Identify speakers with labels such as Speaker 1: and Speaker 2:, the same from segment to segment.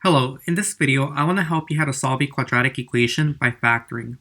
Speaker 1: Hello, in this video I want to help you how to solve a quadratic equation by factoring.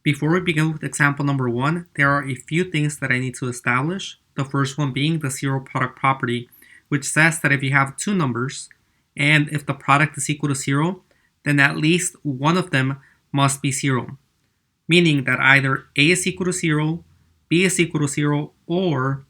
Speaker 1: Before we begin with example number 1, there are a few things that I need to establish. The first one being the zero product property, which says that if you have two numbers and if the product is equal to 0, then at least one of them must be 0, meaning that either A is equal to 0, B is equal to 0, or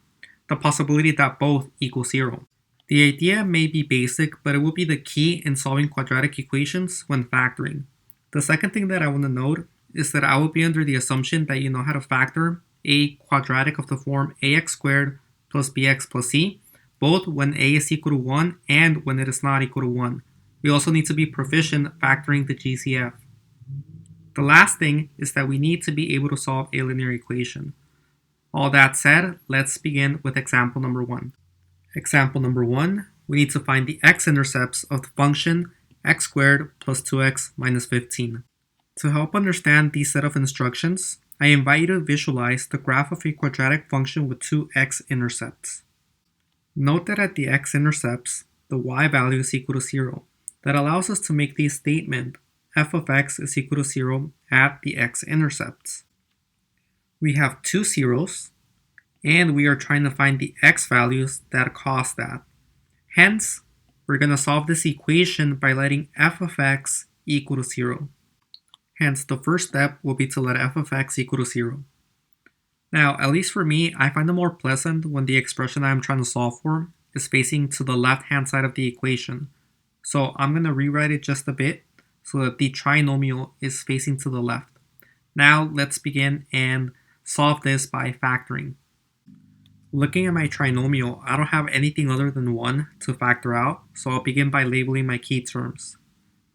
Speaker 1: the possibility that both equal 0. The idea may be basic, but it will be the key in solving quadratic equations when factoring. The second thing that I want to note is that I will be under the assumption that you know how to factor a quadratic of the form ax squared plus bx plus c, both when a is equal to 1 and when it is not equal to 1. We also need to be proficient factoring the GCF. The last thing is that we need to be able to solve a linear equation. All that said, let's begin with example number 1. Example number 1, we need to find the x-intercepts of the function x squared plus 2x minus 15. To help understand these set of instructions, I invite you to visualize the graph of a quadratic function with two x-intercepts. Note that at the x-intercepts, the y value is equal to 0. That allows us to make the statement f of x is equal to 0 at the x-intercepts. We have two zeros, and we are trying to find the x values that cause that. Hence, we're going to solve this equation by letting f of x equal to 0. Hence, the first step will be to let f of x equal to 0. Now, at least for me, I find it more pleasant when the expression I'm trying to solve for is facing to the left-hand side of the equation. So I'm going to rewrite it just a bit so that the trinomial is facing to the left. Now, let's begin and solve this by factoring. Looking at my trinomial, I don't have anything other than 1 to factor out, so I'll begin by labeling my key terms.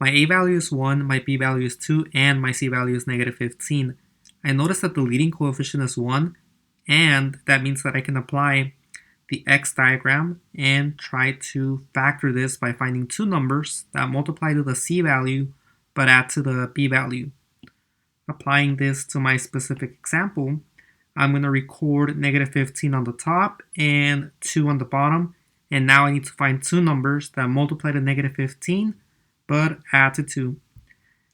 Speaker 1: My a value is 1, my b value is 2, and my c value is negative 15. I notice that the leading coefficient is 1, and that means that I can apply the x diagram and try to factor this by finding two numbers that multiply to the c value but add to the b value. Applying this to my specific example, I'm going to record negative 15 on the top and 2 on the bottom. And now I need to find two numbers that multiply to negative 15, but add to 2.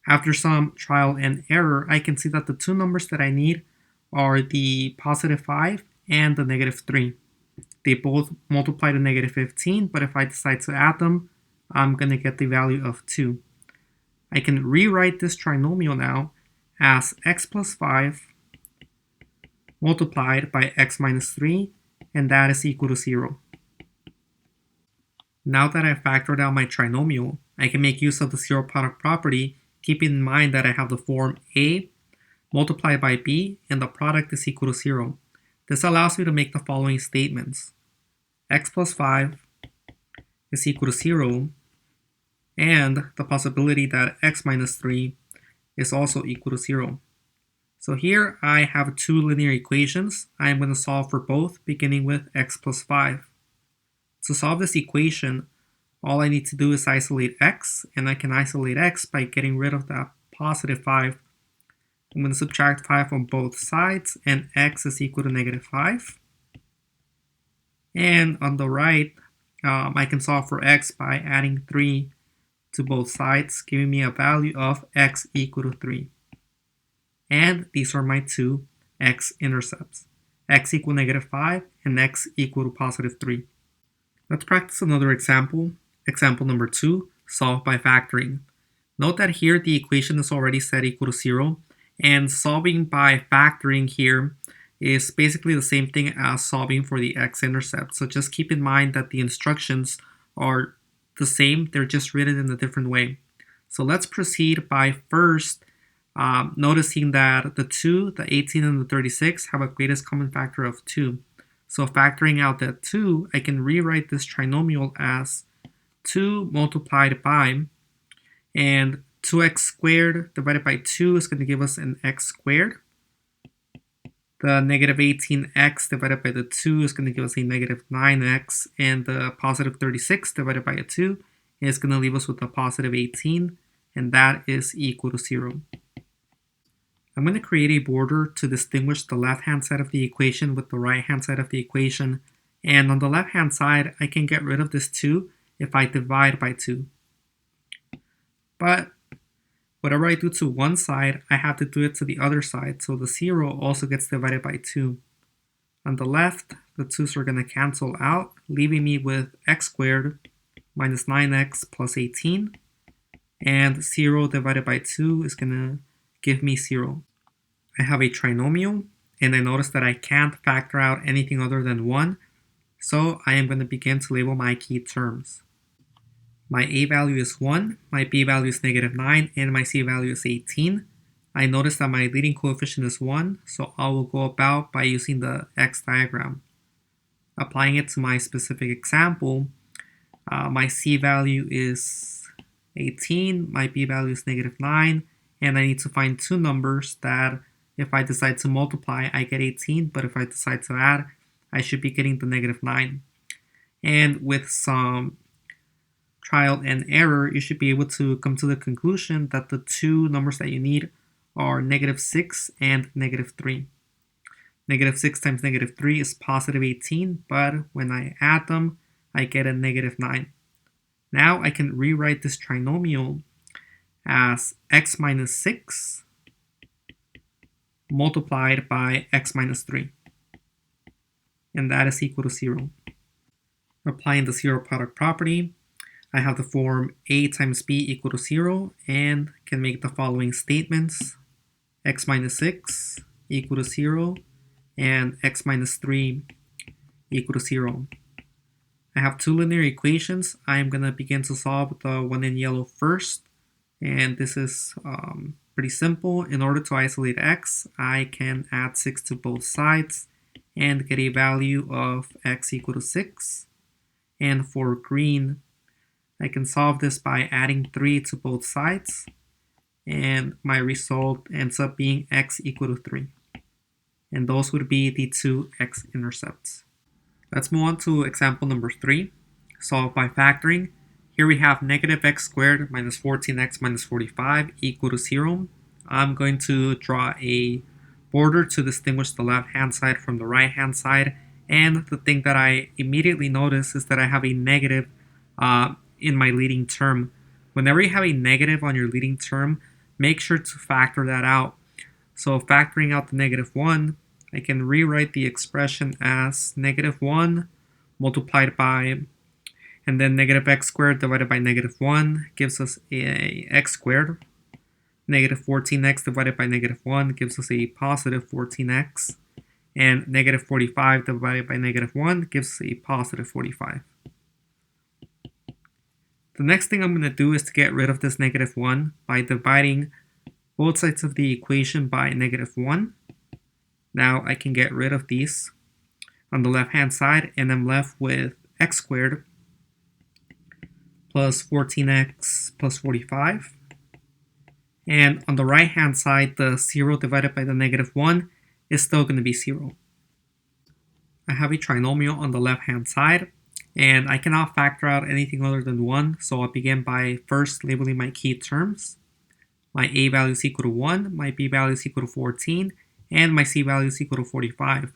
Speaker 1: After some trial and error, I can see that the two numbers that I need are the positive 5 and the negative 3. They both multiply to negative 15, but if I decide to add them, I'm going to get the value of 2. I can rewrite this trinomial now as x plus 5 multiplied by x minus 3, and that is equal to 0. Now that I've factored out my trinomial, I can make use of the zero product property, keeping in mind that I have the form a multiplied by b, and the product is equal to 0. This allows me to make the following statements. X plus 5 is equal to 0, and the possibility that x minus 3 is also equal to 0. So here I have two linear equations. I'm going to solve for both, beginning with x plus 5. To solve this equation, all I need to do is isolate x, and I can isolate x by getting rid of that positive 5. I'm going to subtract 5 from both sides, and x is equal to negative 5. And on the right, I can solve for x by adding 3 to both sides, giving me a value of x equal to 3. And these are my two x-intercepts, x equal negative 5 and x equal to positive 3. Let's practice another example. Example number 2, solve by factoring. Note that here the equation is already set equal to 0, and solving by factoring here is basically the same thing as solving for the x-intercept. So just keep in mind that the instructions are the same, they're just written in a different way. So let's proceed by first noticing that the 2, the 18, and the 36 have a greatest common factor of 2. So factoring out that 2, I can rewrite this trinomial as 2 multiplied by, and 2x squared divided by 2 is going to give us an x squared. The negative 18x divided by the 2 is going to give us a negative 9x, and the positive 36 divided by a 2 is going to leave us with a positive 18, and that is equal to 0. I'm going to create a border to distinguish the left-hand side of the equation with the right-hand side of the equation. And on the left-hand side, I can get rid of this 2 if I divide by 2. but whatever I do to one side, I have to do it to the other side, so the 0 also gets divided by 2. On the left, the 2's are going to cancel out, leaving me with x squared minus 9x plus 18, and 0 divided by 2 is going to give me 0. I have a trinomial, and I notice that I can't factor out anything other than 1, so I am going to begin to label my key terms. My a value is 1, my b value is negative 9, and my c value is 18. I notice that my leading coefficient is 1, so I will go about by using the x diagram. Applying it to my specific example, my c value is 18, my b value is negative 9, and I need to find two numbers that if I decide to multiply, I get 18, but if I decide to add, I should be getting the negative 9. And with some trial and error, you should be able to come to the conclusion that the two numbers that you need are negative 6 and negative 3. Negative 6 times negative 3 is positive 18, but when I add them, I get a negative 9. Now I can rewrite this trinomial as x minus 6 multiplied by x minus 3. And that is equal to 0. Applying the zero product property, I have the form a times b equal to 0 and can make the following statements. X minus 6 equal to 0 and x minus 3 equal to 0. I have two linear equations. I'm going to begin to solve the one in yellow first, and this is pretty simple. In order to isolate x, I can add 6 to both sides and get a value of x equal to 6. And for green, I can solve this by adding 3 to both sides, and my result ends up being x equal to 3. And those would be the two x-intercepts. Let's move on to example number 3, solve by factoring. Here we have negative x squared minus 14x minus 45 equal to 0. I'm going to draw a border to distinguish the left-hand side from the right-hand side. And the thing that I immediately notice is that I have a negative in my leading term. Whenever you have a negative on your leading term, make sure to factor that out. So factoring out the negative 1, I can rewrite the expression as negative 1 multiplied by, and then negative x squared divided by negative 1 gives us a x squared. Negative 14x divided by negative 1 gives us a positive 14x. And negative 45 divided by negative 1 gives us a positive 45. The next thing I'm going to do is to get rid of this negative 1 by dividing both sides of the equation by negative 1. Now I can get rid of these on the left-hand side, and I'm left with x squared plus 14x plus 45. And on the right-hand side, the 0 divided by the negative 1 is still going to be 0. I have a trinomial on the left-hand side, and I cannot factor out anything other than 1, so I'll begin by first labeling my key terms. My a value is equal to 1, my b value is equal to 14, and my c value is equal to 45.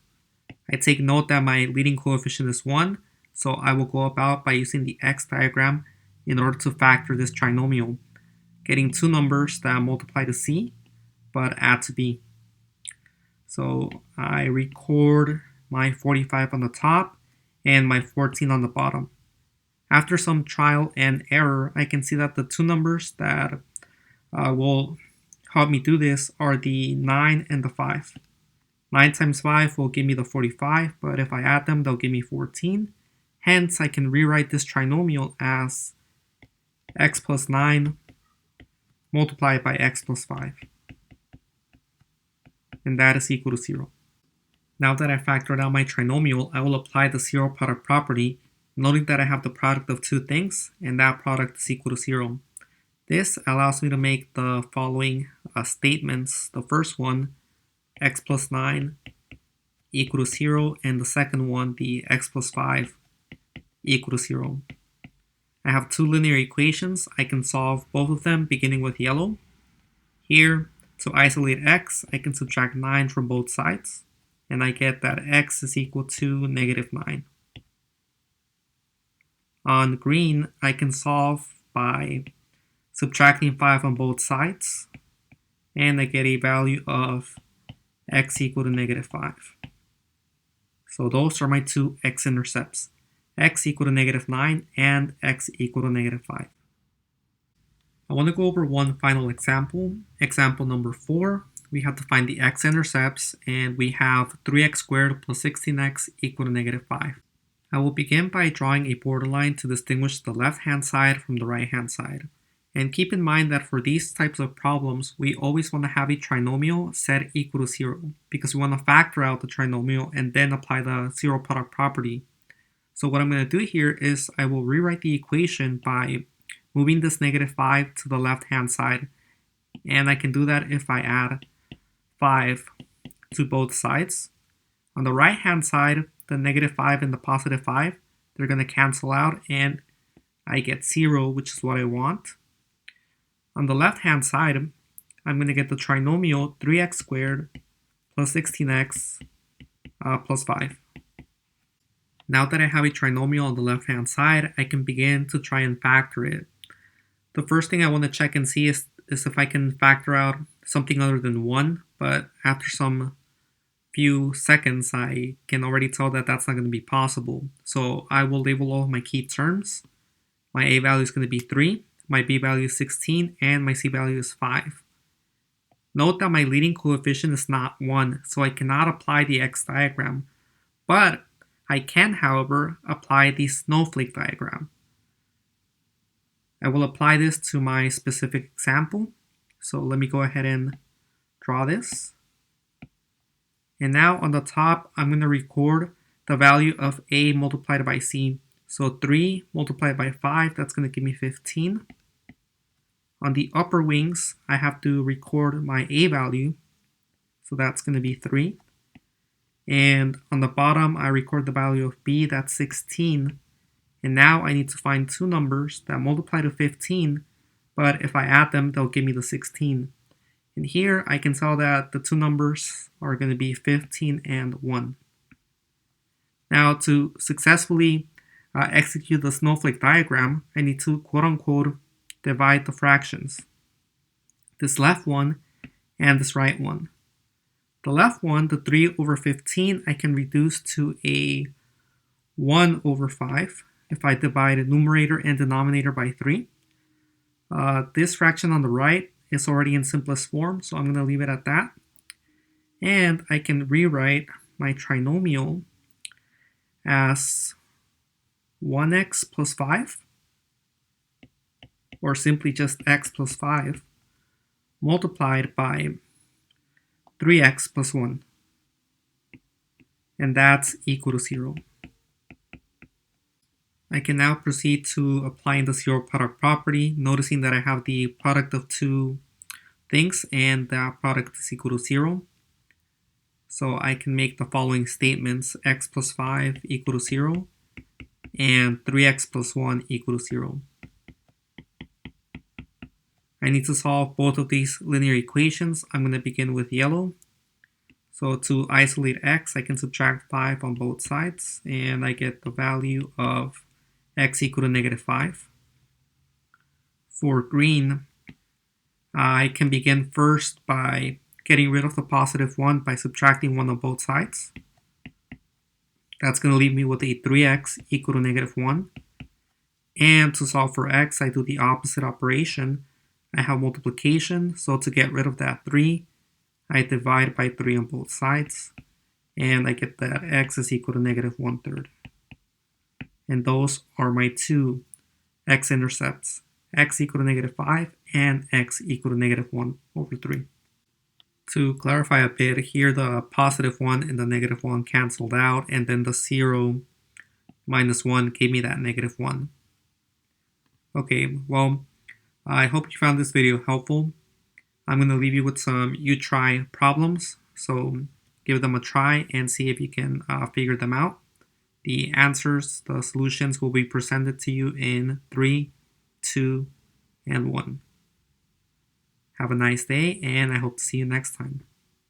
Speaker 1: I take note that my leading coefficient is 1, so I will go about by using the x diagram in order to factor this trinomial, getting two numbers that multiply to c, but add to b. So I record my 45 on the top and my 14 on the bottom. After some trial and error, I can see that the two numbers that will help me do this are the 9 and the 5. 9 times 5 will give me the 45, but if I add them, they'll give me 14. Hence, I can rewrite this trinomial as x plus 9 multiplied by x plus 5. And that is equal to 0. Now that I factored out my trinomial, I will apply the zero product property, noting that I have the product of two things, and that product is equal to 0. This allows me to make the following statements. The first one, x plus 9 equal to 0, and the second one, the x plus 5 equal to 0. I have two linear equations. I can solve both of them beginning with yellow. Here, to isolate x, I can subtract 9 from both sides, and I get that x is equal to negative 9. On green, I can solve by subtracting 5 on both sides, and I get a value of x equal to negative 5. So those are my two x-intercepts, x equal to negative 9 and x equal to negative 5. I want to go over one final example. Example number 4, we have to find the x-intercepts, and we have 3x squared plus 16x equal to negative 5. I will begin by drawing a borderline to distinguish the left-hand side from the right-hand side. And keep in mind that for these types of problems, we always want to have a trinomial set equal to 0, because we want to factor out the trinomial and then apply the zero product property. So what I'm going to do here is I will rewrite the equation by moving this negative 5 to the left-hand side. And I can do that if I add 5 to both sides. On the right-hand side, the negative 5 and the positive 5, they're going to cancel out, and I get 0, which is what I want. On the left-hand side, I'm going to get the trinomial 3x squared plus 16x plus 5. Now that I have a trinomial on the left-hand side, I can begin to try and factor it. The first thing I want to check and see is if I can factor out something other than 1, but after some few seconds, I can already tell that that's not going to be possible. So I will label all of my key terms. My a value is going to be 3, my b value is 16, and my c value is 5. Note that my leading coefficient is not 1, so I cannot apply the x diagram, but I can, however, apply the snowflake diagram. I will apply this to my specific example. So let me go ahead and draw this. And now on the top, I'm going to record the value of a multiplied by c. So 3 multiplied by 5, that's going to give me 15. On the upper wings, I have to record my a value. So that's going to be 3. And on the bottom, I record the value of b, that's 16. And now I need to find two numbers that multiply to 15, but if I add them, they'll give me the 16. And here I can tell that the two numbers are going to be 15 and 1. Now to successfully execute the snowflake diagram, I need to quote-unquote divide the fractions. This left one and this right one. The left one, the 3 over 15, I can reduce to a 1 over 5 if I divide numerator and denominator by 3. This fraction on the right is already in simplest form, so I'm going to leave it at that. And I can rewrite my trinomial as 1x plus 5, or simply just x plus 5, multiplied by 3x plus 1. And that's equal to 0. I can now proceed to applying the zero product property, noticing that I have the product of two things and that product is equal to 0. So I can make the following statements: x plus 5 equal to 0 and 3x plus 1 equal to 0. I need to solve both of these linear equations. I'm going to begin with yellow. So to isolate x, I can subtract 5 on both sides, and I get the value of x equal to negative 5. For green, I can begin first by getting rid of the positive 1 by subtracting 1 on both sides. That's going to leave me with a 3x equal to negative 1. And to solve for x, I do the opposite operation. I have multiplication, so to get rid of that 3, I divide by 3 on both sides, and I get that x is equal to negative 1/3. And those are my two x-intercepts, x equal to negative 5 and x equal to negative 1/3. To clarify a bit, here the positive 1 and the negative 1 canceled out, and then the 0 minus 1 gave me that negative 1. Okay, well, I hope you found this video helpful. I'm going to leave you with some you try problems, so give them a try and see if you can figure them out. The answers, the solutions will be presented to you in 3, 2, and 1. Have a nice day, and I hope to see you next time.